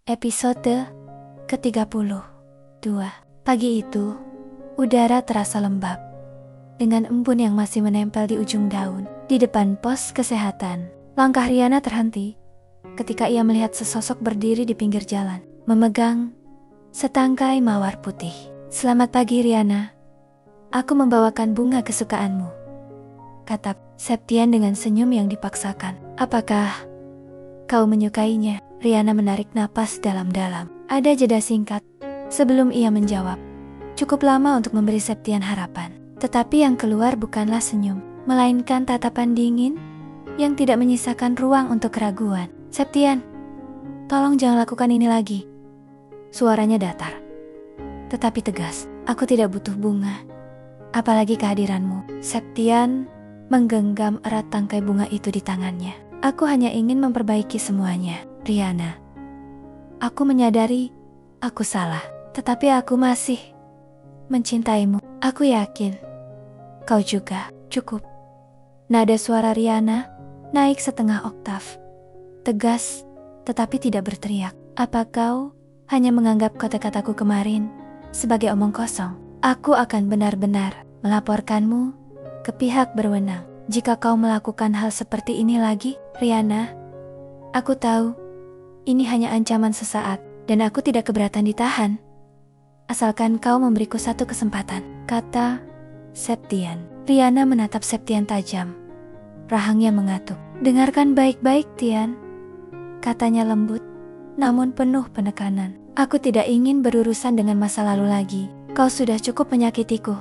Episode ke-32. Pagi itu, udara terasa lembab, dengan embun yang masih menempel di ujung daun. Di depan pos kesehatan, langkah Riana terhenti ketika ia melihat sesosok berdiri di pinggir jalan, memegang setangkai mawar putih. "Selamat pagi, Riana. Aku membawakan bunga kesukaanmu," kata Septian dengan senyum yang dipaksakan. "Apakah kau menyukainya?" Riana menarik napas dalam-dalam. Ada jeda singkat sebelum ia menjawab. Cukup lama untuk memberi Septian harapan. Tetapi yang keluar bukanlah senyum, melainkan tatapan dingin yang tidak menyisakan ruang untuk keraguan. "Septian, tolong jangan lakukan ini lagi." Suaranya datar, tetapi tegas. "Aku tidak butuh bunga, apalagi kehadiranmu." Septian menggenggam erat tangkai bunga itu di tangannya. "Aku hanya ingin memperbaiki semuanya, Riana. Aku menyadari aku salah, tetapi aku masih mencintaimu. Aku yakin kau juga." "Cukup." Nada suara Riana naik setengah oktav, tegas tetapi tidak berteriak. "Apa kau hanya menganggap kata-kataku kemarin sebagai omong kosong? Aku akan benar-benar melaporkanmu ke pihak berwenang jika kau melakukan hal seperti ini lagi, Riana. Aku tahu ini hanya ancaman sesaat dan aku tidak keberatan ditahan, asalkan kau memberiku satu kesempatan," kata Septian. Riana menatap Septian tajam. Rahangnya mengatuk. "Dengarkan baik-baik, Tian," katanya lembut, namun penuh penekanan. "Aku tidak ingin berurusan dengan masa lalu lagi. Kau sudah cukup menyakitiku.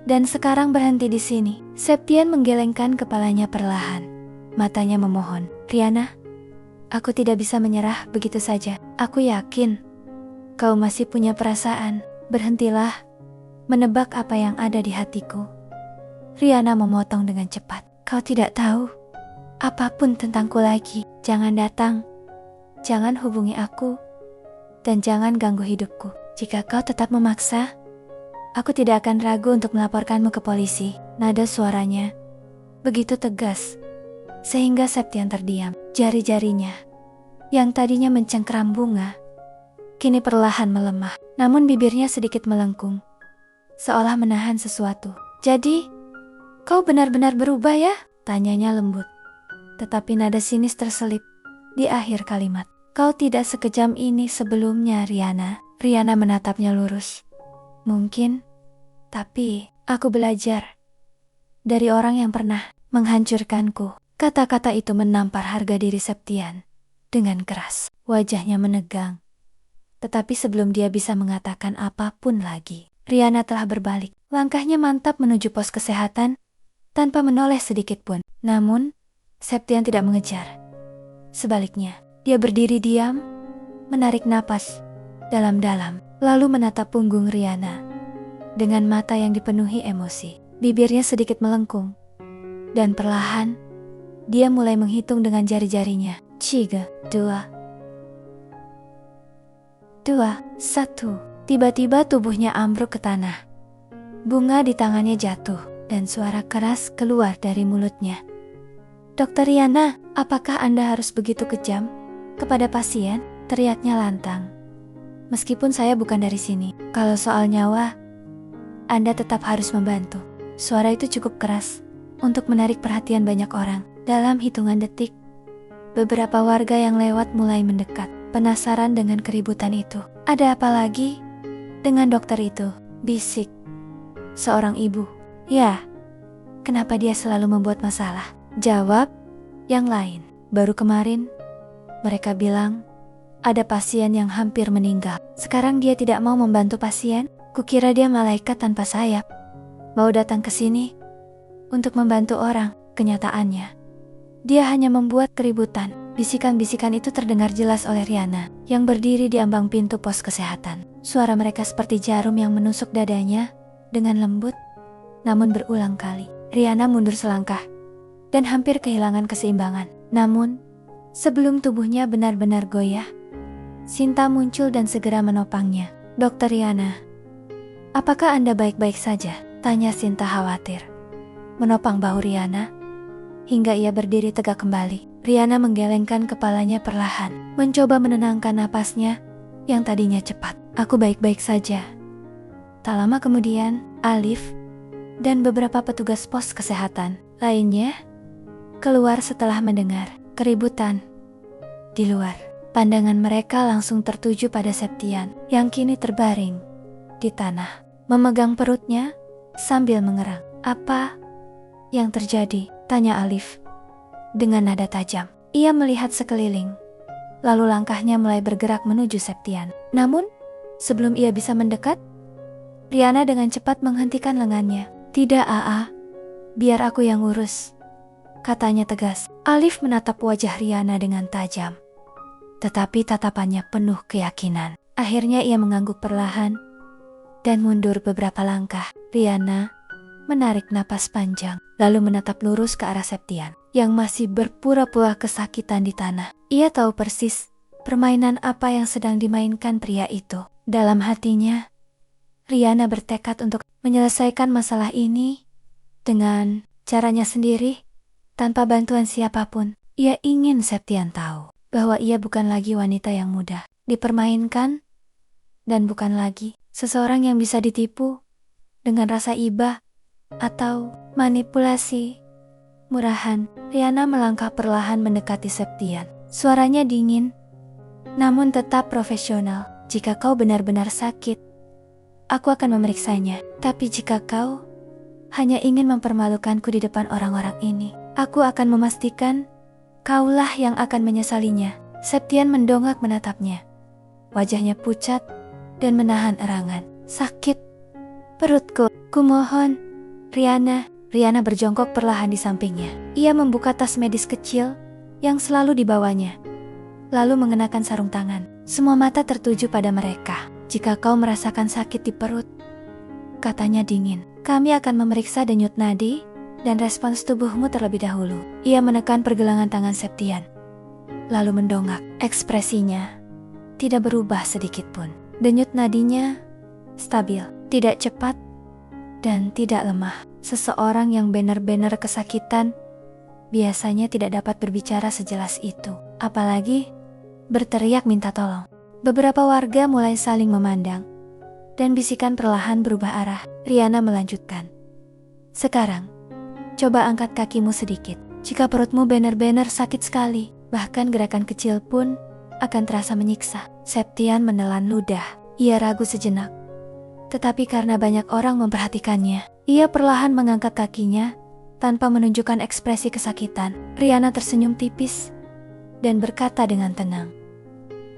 Dan sekarang berhenti di sini." Septian menggelengkan kepalanya perlahan. Matanya memohon. "Riana, aku tidak bisa menyerah begitu saja. Aku yakin kau masih punya perasaan. Berhentilah menebak apa yang ada di hatiku." Riana memotong dengan cepat. "Kau tidak tahu apapun tentangku lagi. Jangan datang, jangan hubungi aku, dan jangan ganggu hidupku. Jika kau tetap memaksa, aku tidak akan ragu untuk melaporkanmu ke polisi." Nada suaranya begitu tegas sehingga Septian terdiam. Jari-jarinya yang tadinya mencengkeram bunga kini perlahan melemah, namun bibirnya sedikit melengkung, seolah menahan sesuatu. "Jadi, kau benar-benar berubah ya?" tanyanya lembut, tetapi nada sinis terselip di akhir kalimat. "Kau tidak sekejam ini sebelumnya, Riana." Riana menatapnya lurus. "Mungkin, tapi aku belajar dari orang yang pernah menghancurkanku." Kata-kata itu menampar harga diri Septian dengan keras. Wajahnya menegang. Tetapi sebelum dia bisa mengatakan apapun lagi, Riana telah berbalik. Langkahnya mantap menuju pos kesehatan tanpa menoleh sedikit pun. Namun, Septian tidak mengejar. Sebaliknya, dia berdiri diam, menarik napas dalam-dalam, lalu menatap punggung Riana dengan mata yang dipenuhi emosi. Bibirnya sedikit melengkung, dan perlahan dia mulai menghitung dengan jari-jarinya. 3, 2, 1. Tiba-tiba tubuhnya ambruk ke tanah. Bunga di tangannya jatuh, dan suara keras keluar dari mulutnya. "Dokter Riana, apakah Anda harus begitu kejam kepada pasien?" teriaknya lantang. "Meskipun saya bukan dari sini, kalau soal nyawa, Anda tetap harus membantu." Suara itu cukup keras untuk menarik perhatian banyak orang. Dalam hitungan detik, beberapa warga yang lewat mulai mendekat, penasaran dengan keributan itu. "Ada apa lagi dengan dokter itu?" bisik seorang ibu. "Ya, kenapa dia selalu membuat masalah?" jawab yang lain. "Baru kemarin mereka bilang ada pasien yang hampir meninggal. Sekarang dia tidak mau membantu pasien. Kukira dia malaikat tanpa sayap, mau datang ke sini untuk membantu orang. Kenyataannya, dia hanya membuat keributan." Bisikan-bisikan itu terdengar jelas oleh Riana yang berdiri di ambang pintu pos kesehatan. Suara mereka seperti jarum yang menusuk dadanya dengan lembut, namun berulang kali. Riana mundur selangkah dan hampir kehilangan keseimbangan. Namun, sebelum tubuhnya benar-benar goyah, Sinta muncul dan segera menopangnya. "Dokter Riana, apakah Anda baik-baik saja?" tanya Sinta khawatir. Menopang bahu Riana hingga ia berdiri tegak kembali. Riana menggelengkan kepalanya perlahan, mencoba menenangkan napasnya yang tadinya cepat. Aku baik-baik saja. Tak lama kemudian, Alif dan beberapa petugas pos kesehatan lainnya keluar setelah mendengar keributan di luar. Pandangan mereka langsung tertuju pada Septian yang kini terbaring di tanah, memegang perutnya sambil mengerang. Apa yang terjadi? Tanya Alif dengan nada tajam. Ia melihat sekeliling, lalu langkahnya mulai bergerak menuju Septian. Namun, sebelum ia bisa mendekat, Riana dengan cepat menghentikan lengannya. Tidak, Aa, biar aku yang urus, katanya tegas. Alif menatap wajah Riana dengan tajam, tetapi tatapannya penuh keyakinan. Akhirnya ia mengangguk perlahan dan mundur beberapa langkah. Riana menarik napas panjang, lalu menatap lurus ke arah Septian yang masih berpura-pura kesakitan di tanah. Ia tahu persis permainan apa yang sedang dimainkan pria itu. Dalam hatinya, Riana bertekad untuk menyelesaikan masalah ini dengan caranya sendiri, tanpa bantuan siapapun. Ia ingin Septian tahu bahwa ia bukan lagi wanita yang mudah dipermainkan dan bukan lagi seseorang yang bisa ditipu dengan rasa iba atau manipulasi murahan. Riana melangkah perlahan mendekati Septian. Suaranya dingin, namun tetap profesional. Jika kau benar-benar sakit, aku akan memeriksanya. Tapi jika kau hanya ingin mempermalukanku di depan orang-orang ini, aku akan memastikan kaulah yang akan menyesalinya. Septian mendongak menatapnya. Wajahnya pucat dan menahan erangan. Sakit perutku, kumohon. Riana berjongkok perlahan di sampingnya. Ia membuka tas medis kecil yang selalu dibawanya, lalu mengenakan sarung tangan. Semua mata tertuju pada mereka. Jika kau merasakan sakit di perut, katanya dingin, kami akan memeriksa denyut nadi dan respons tubuhmu terlebih dahulu. Ia menekan pergelangan tangan Septian, lalu mendongak. Ekspresinya tidak berubah sedikit pun. Denyut nadinya stabil, tidak cepat dan tidak lemah. Seseorang yang benar-benar kesakitan biasanya tidak dapat berbicara sejelas itu, apalagi berteriak minta tolong. Beberapa warga mulai saling memandang, dan bisikan perlahan berubah arah. Riana melanjutkan. Sekarang, coba angkat kakimu sedikit. Jika perutmu benar-benar sakit sekali, bahkan gerakan kecil pun akan terasa menyiksa. Septian menelan ludah. Ia ragu sejenak, tetapi karena banyak orang memperhatikannya, ia perlahan mengangkat kakinya tanpa menunjukkan ekspresi kesakitan. Riana tersenyum tipis dan berkata dengan tenang,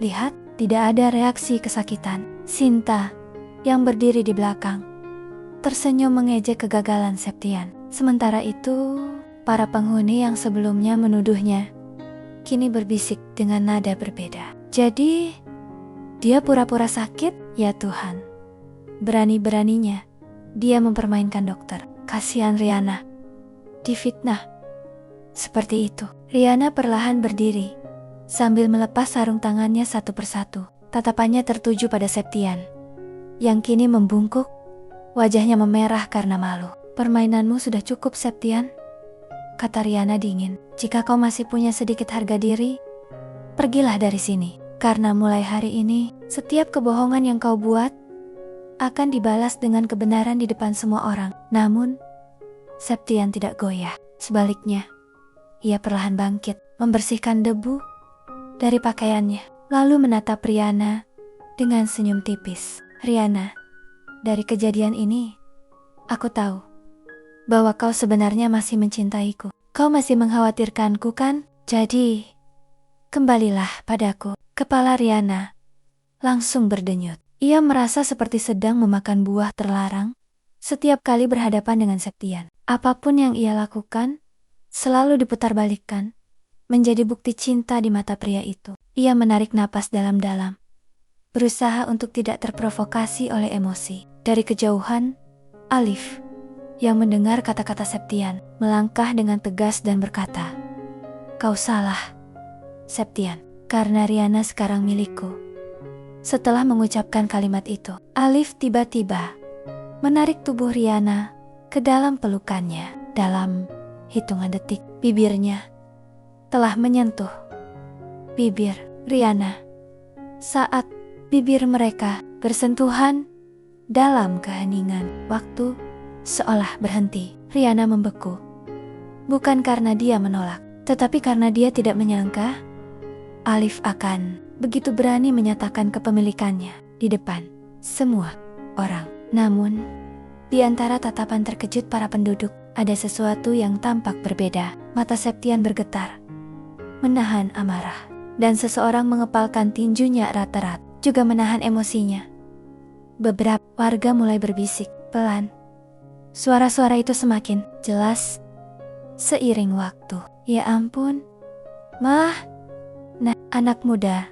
lihat, tidak ada reaksi kesakitan. Sinta yang berdiri di belakang tersenyum mengejek kegagalan Septian. Sementara itu, para penghuni yang sebelumnya menuduhnya kini berbisik dengan nada berbeda. Jadi, dia pura-pura sakit? Ya Tuhan, berani-beraninya dia mempermainkan dokter. Kasihan Riana, difitnah seperti itu. Riana perlahan berdiri sambil melepas sarung tangannya satu persatu. Tatapannya tertuju pada Septian yang kini membungkuk, wajahnya memerah karena malu. Permainanmu sudah cukup, Septian, kata Riana dingin. Jika kau masih punya sedikit harga diri, pergilah dari sini. Karena mulai hari ini, setiap kebohongan yang kau buat akan dibalas dengan kebenaran di depan semua orang. Namun, Septian tidak goyah. Sebaliknya, ia perlahan bangkit, membersihkan debu dari pakaiannya, lalu menatap Riana dengan senyum tipis. Riana, dari kejadian ini, aku tahu bahwa kau sebenarnya masih mencintaiku. Kau masih mengkhawatirkanku, kan? Jadi, kembalilah padaku. Kepala Riana langsung berdenyut. Ia merasa seperti sedang memakan buah terlarang setiap kali berhadapan dengan Septian. Apapun yang ia lakukan selalu diputarbalikkan menjadi bukti cinta di mata pria itu. Ia menarik napas dalam-dalam, berusaha untuk tidak terprovokasi oleh emosi. Dari kejauhan, Alif yang mendengar kata-kata Septian melangkah dengan tegas dan berkata, kau salah, Septian, karena Riana sekarang milikku. Setelah mengucapkan kalimat itu, Alif tiba-tiba menarik tubuh Riana ke dalam pelukannya. Dalam hitungan detik, bibirnya telah menyentuh bibir Riana. Saat bibir mereka bersentuhan dalam keheningan, waktu seolah berhenti. Riana membeku. Bukan karena dia menolak, tetapi karena dia tidak menyangka Alif akan begitu berani menyatakan kepemilikannya di depan semua orang. Namun, di antara tatapan terkejut para penduduk, ada sesuatu yang tampak berbeda. Mata Septian bergetar, menahan amarah, dan seseorang mengepalkan tinjunya erat-erat, juga menahan emosinya. Beberapa warga mulai berbisik, pelan. Suara-suara itu semakin jelas seiring waktu. Ya ampun, Mah. Nah, anak muda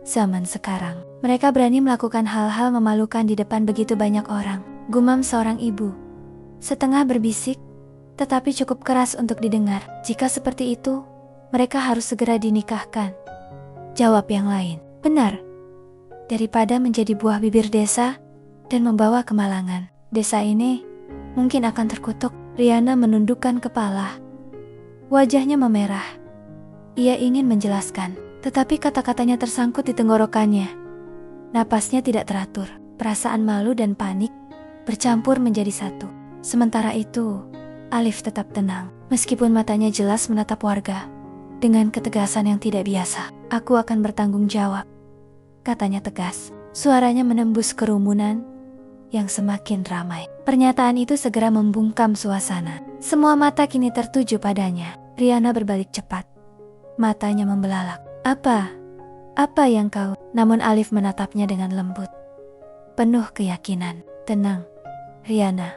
zaman sekarang, mereka berani melakukan hal-hal memalukan di depan begitu banyak orang, gumam seorang ibu. Setengah berbisik, tetapi cukup keras untuk didengar. Jika seperti itu, mereka harus segera dinikahkan. Jawab yang lain, benar. Daripada menjadi buah bibir desa dan membawa kemalangan, desa ini mungkin akan terkutuk. Riana menundukkan kepala. Wajahnya memerah. Ia ingin menjelaskan, tetapi kata-katanya tersangkut di tenggorokannya. Napasnya tidak teratur. Perasaan malu dan panik bercampur menjadi satu. Sementara itu, Alif tetap tenang, meskipun matanya jelas menatap warga. Dengan ketegasan yang tidak biasa, aku akan bertanggung jawab, katanya tegas. Suaranya menembus kerumunan yang semakin ramai. Pernyataan itu segera membungkam suasana. Semua mata kini tertuju padanya. Riana berbalik cepat. Matanya membelalak. Apa yang kau? Namun Alif menatapnya dengan lembut, penuh keyakinan. Tenang, Riana.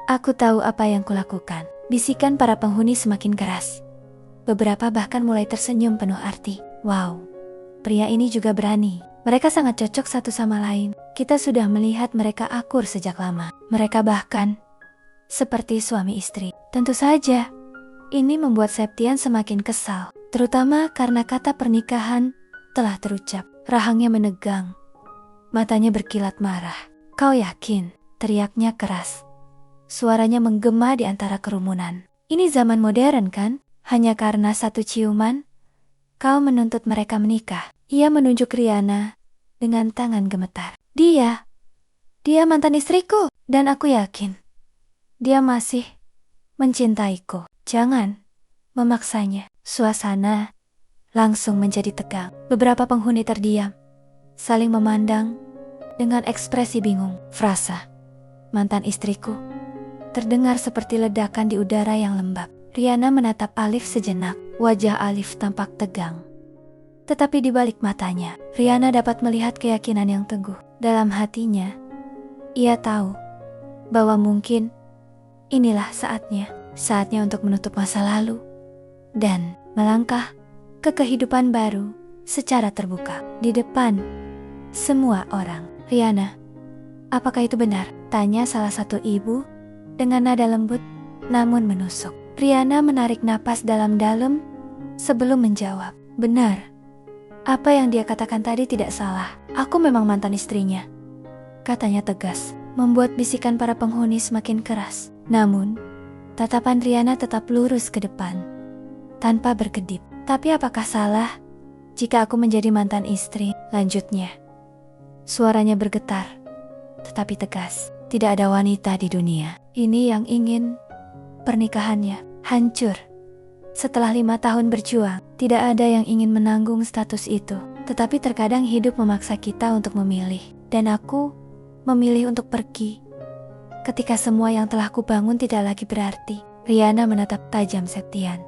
Aku tahu apa yang kulakukan. Bisikan para penghuni semakin keras. Beberapa bahkan mulai tersenyum penuh arti. Wow, pria ini juga berani. Mereka sangat cocok satu sama lain. Kita sudah melihat mereka akur sejak lama. Mereka bahkan seperti suami istri. Tentu saja, ini membuat Septian semakin kesal. Terutama karena kata pernikahan telah terucap. Rahangnya menegang. Matanya berkilat marah. Kau yakin? Teriaknya keras. Suaranya menggema di antara kerumunan. Ini zaman modern kan? Hanya karena satu ciuman, kau menuntut mereka menikah. Ia menunjuk Riana dengan tangan gemetar. Dia mantan istriku, dan aku yakin dia masih mencintaiku. Jangan memaksanya. Suasana langsung menjadi tegang. Beberapa penghuni terdiam, saling memandang dengan ekspresi bingung. Frasa mantan istriku terdengar seperti ledakan di udara yang lembab. Riana menatap Alif sejenak. Wajah Alif tampak tegang, tetapi di balik matanya, Riana dapat melihat keyakinan yang teguh. Dalam hatinya, ia tahu bahwa mungkin inilah saatnya untuk menutup masa lalu dan melangkah ke kehidupan baru secara terbuka di depan semua orang. Riana, apakah itu benar? Tanya salah satu ibu dengan nada lembut namun menusuk. Riana menarik napas dalam-dalam sebelum menjawab. Benar. Apa yang dia katakan tadi tidak salah. Aku memang mantan istrinya, katanya tegas, membuat bisikan para penghuni semakin keras. Namun, tatapan Riana tetap lurus ke depan, tanpa berkedip. Tapi apakah salah jika aku menjadi mantan istri? Lanjutnya. Suaranya bergetar, tetapi tegas. Tidak ada wanita di dunia ini yang ingin pernikahannya hancur. Setelah 5 tahun berjuang, tidak ada yang ingin menanggung status itu. Tetapi terkadang hidup memaksa kita untuk memilih. Dan aku memilih untuk pergi ketika semua yang telah kubangun tidak lagi berarti. Riana menatap tajam Septian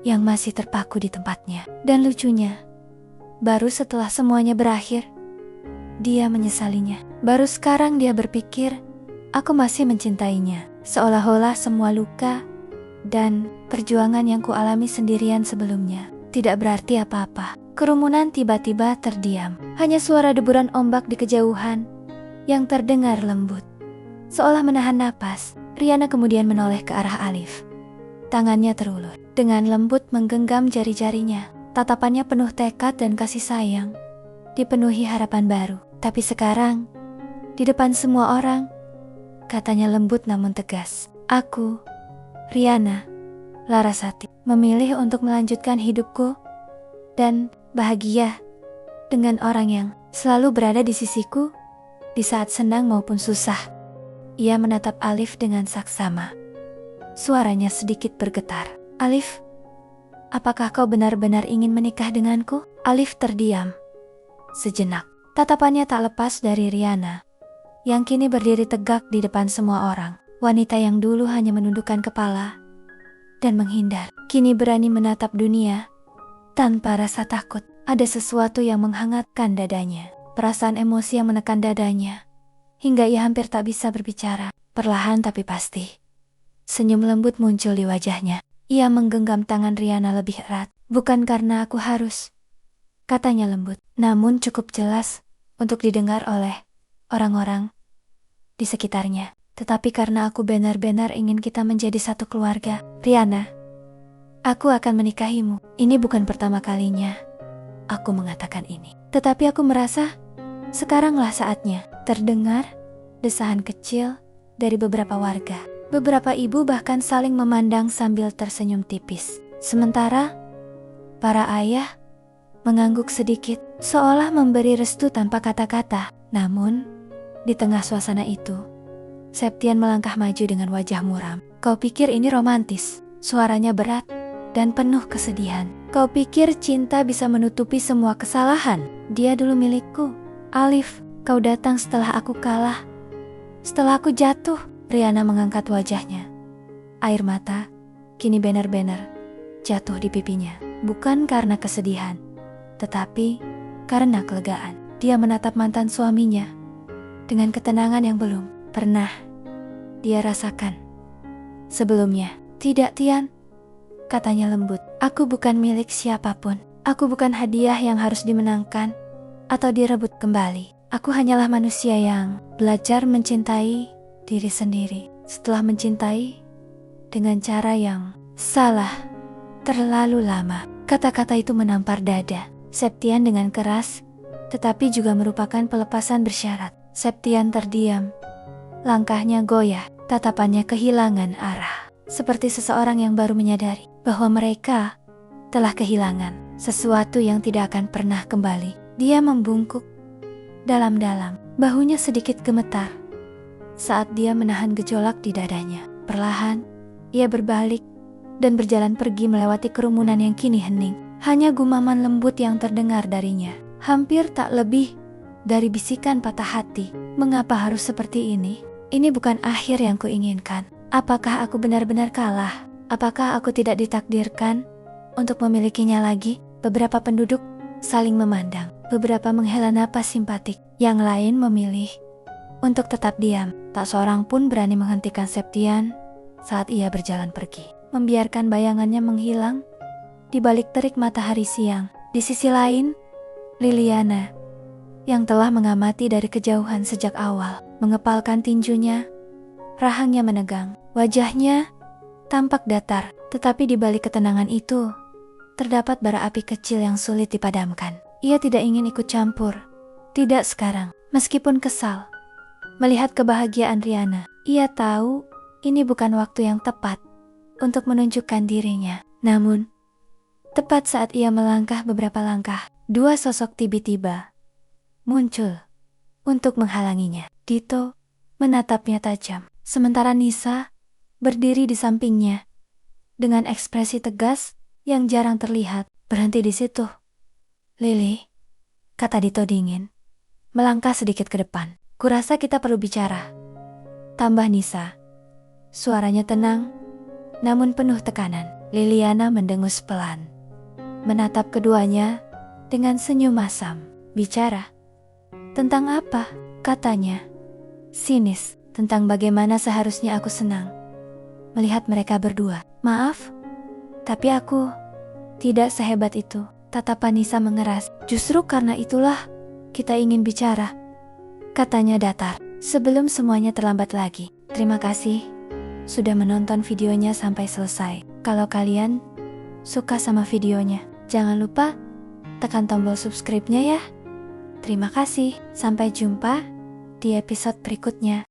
yang masih terpaku di tempatnya. Dan lucunya, baru setelah semuanya berakhir, dia menyesalinya. Baru sekarang dia berpikir, aku masih mencintainya. Seolah-olah semua luka dan perjuangan yang kualami sendirian sebelumnya tidak berarti apa-apa. Kerumunan tiba-tiba terdiam. Hanya suara deburan ombak di kejauhan yang terdengar lembut. Seolah menahan napas, Riana kemudian menoleh ke arah Alif. Tangannya terulur. Dengan lembut menggenggam jari-jarinya. Tatapannya penuh tekad dan kasih sayang. Dipenuhi harapan baru. Tapi sekarang, di depan semua orang, katanya lembut namun tegas. Aku, Riana, Larasati memilih untuk melanjutkan hidupku dan bahagia dengan orang yang selalu berada di sisiku di saat senang maupun susah. Ia menatap Alif dengan saksama. Suaranya sedikit bergetar. Alif, apakah kau benar-benar ingin menikah denganku? Alif terdiam sejenak. Tatapannya tak lepas dari Riana, yang kini berdiri tegak di depan semua orang. Wanita yang dulu hanya menundukkan kepala dan menghindar, kini berani menatap dunia tanpa rasa takut. Ada sesuatu yang menghangatkan dadanya, perasaan emosi yang menekan dadanya, hingga ia hampir tak bisa berbicara. Perlahan tapi pasti, senyum lembut muncul di wajahnya. Ia menggenggam tangan Riana lebih erat. Bukan karena aku harus, katanya lembut, namun cukup jelas untuk didengar oleh orang-orang di sekitarnya. Tetapi karena aku benar-benar ingin kita menjadi satu keluarga. Riana, aku akan menikahimu. Ini bukan pertama kalinya aku mengatakan ini, tetapi aku merasa sekaranglah saatnya. Terdengar desahan kecil dari beberapa warga. Beberapa ibu bahkan saling memandang sambil tersenyum tipis. Sementara para ayah mengangguk sedikit, seolah memberi restu tanpa kata-kata. Namun, di tengah suasana itu, Septian melangkah maju dengan wajah muram. Kau pikir ini romantis? Suaranya berat dan penuh kesedihan. Kau pikir cinta bisa menutupi semua kesalahan? Dia dulu milikku. Alif, kau datang setelah aku kalah. Setelah aku jatuh. Riana mengangkat wajahnya. Air mata kini benar-benar jatuh di pipinya. Bukan karena kesedihan, tetapi karena kelegaan. Dia menatap mantan suaminya dengan ketenangan yang belum pernah dia rasakan sebelumnya. Tidak, Tian, katanya lembut. Aku bukan milik siapapun. Aku bukan hadiah yang harus dimenangkan atau direbut kembali. Aku hanyalah manusia yang belajar mencintai diri sendiri setelah mencintai dengan cara yang salah terlalu lama. Kata-kata itu menampar dada Septian dengan keras, tetapi juga merupakan pelepasan bersyarat. Septian terdiam. Langkahnya goyah, tatapannya kehilangan arah. Seperti seseorang yang baru menyadari bahwa mereka telah kehilangan sesuatu yang tidak akan pernah kembali. Dia membungkuk dalam-dalam, bahunya sedikit gemetar saat dia menahan gejolak di dadanya. Perlahan, ia berbalik dan berjalan pergi melewati kerumunan yang kini hening. Hanya gumaman lembut yang terdengar darinya, hampir tak lebih dari bisikan patah hati. Mengapa harus seperti ini? Ini bukan akhir yang kuinginkan. Apakah aku benar-benar kalah? Apakah aku tidak ditakdirkan untuk memilikinya lagi? Beberapa penduduk saling memandang, beberapa menghela napas simpatik, yang lain memilih untuk tetap diam. Tak seorang pun berani menghentikan Septian saat ia berjalan pergi, membiarkan bayangannya menghilang di balik terik matahari siang. Di sisi lain, Liliana yang telah mengamati dari kejauhan sejak awal, mengepalkan tinjunya, rahangnya menegang, wajahnya tampak datar, tetapi di balik ketenangan itu, terdapat bara api kecil yang sulit dipadamkan. Ia tidak ingin ikut campur, tidak sekarang, meskipun kesal melihat kebahagiaan Riana. Ia tahu ini bukan waktu yang tepat untuk menunjukkan dirinya. Namun, tepat saat ia melangkah beberapa langkah, dua sosok tiba-tiba muncul untuk menghalanginya. Dito menatapnya tajam, sementara Nisa berdiri di sampingnya dengan ekspresi tegas yang jarang terlihat. Berhenti di situ, Lily, kata Dito dingin, melangkah sedikit ke depan. Kurasa kita perlu bicara, tambah Nisa. Suaranya tenang, namun penuh tekanan. Liliana mendengus pelan, menatap keduanya dengan senyum masam. Bicara? Tentang apa? Katanya, sinis. Tentang bagaimana seharusnya aku senang melihat mereka berdua. Maaf, tapi aku tidak sehebat itu. Tatapan Nisa mengeras. Justru karena itulah kita ingin bicara, katanya datar, sebelum semuanya terlambat lagi. Terima kasih sudah menonton videonya sampai selesai. Kalau kalian suka sama videonya, jangan lupa tekan tombol subscribe-nya ya. Terima kasih, sampai jumpa di episode berikutnya.